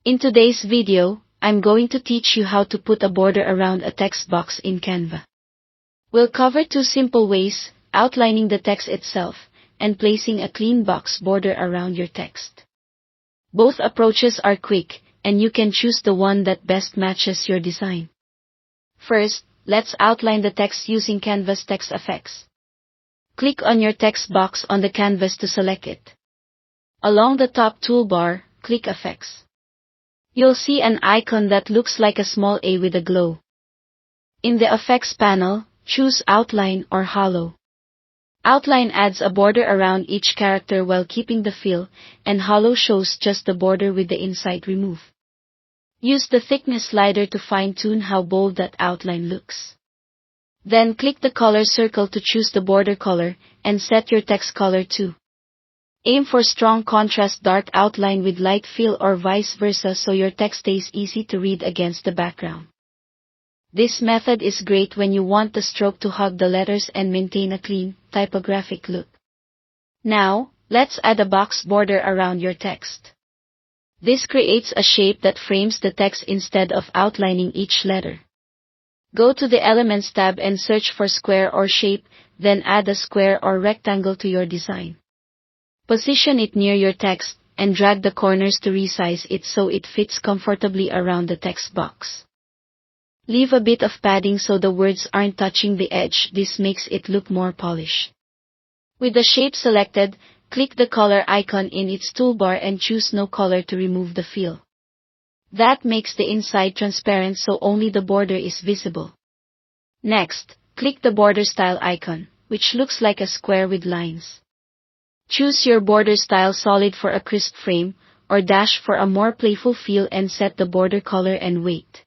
In today's video, I'm going to teach you how to put a border around a text box in Canva. We'll cover two simple ways, outlining the text itself, and placing a clean box border around your text. Both approaches are quick, and you can choose the one that best matches your design. First, let's outline the text using Canva's text effects. Click on your text box on the canvas to select it. Along the top toolbar, click Effects. You'll see an icon that looks like a small A with a glow. In the Effects panel, choose Outline or Hollow. Outline adds a border around each character while keeping the feel, and Hollow shows just the border with the inside removed. Use the thickness slider to fine-tune how bold that outline looks. Then click the color circle to choose the border color, and set your text color to. Aim for strong contrast dark outline with light feel or vice versa so your text stays easy to read against the background. This method is great when you want the stroke to hug the letters and maintain a clean, typographic look. Now, let's add a box border around your text. This creates a shape that frames the text instead of outlining each letter. Go to the Elements tab and search for square or shape, then add a square or rectangle to your design. Position it near your text, and drag the corners to resize it so it fits comfortably around the text box. Leave a bit of padding so the words aren't touching the edge, this makes it look more polished. With the shape selected, click the color icon in its toolbar and choose No Color to remove the fill. That makes the inside transparent so only the border is visible. Next, click the border style icon, which looks like a square with lines. Choose your border style solid for a crisp frame, or dash for a more playful feel and set the border color and weight.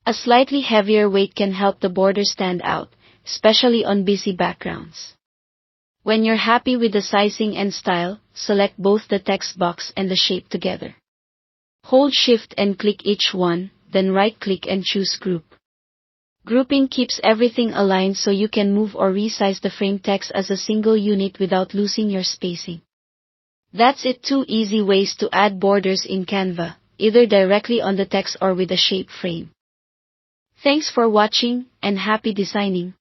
A slightly heavier weight can help the border stand out, especially on busy backgrounds. When you're happy with the sizing and style, select both the text box and the shape together. Hold Shift and click each one, then right-click and choose Group. Grouping keeps everything aligned so you can move or resize the frame text as a single unit without losing your spacing. That's it, two easy ways to add borders in Canva, either directly on the text or with a shape frame. Thanks for watching, and happy designing!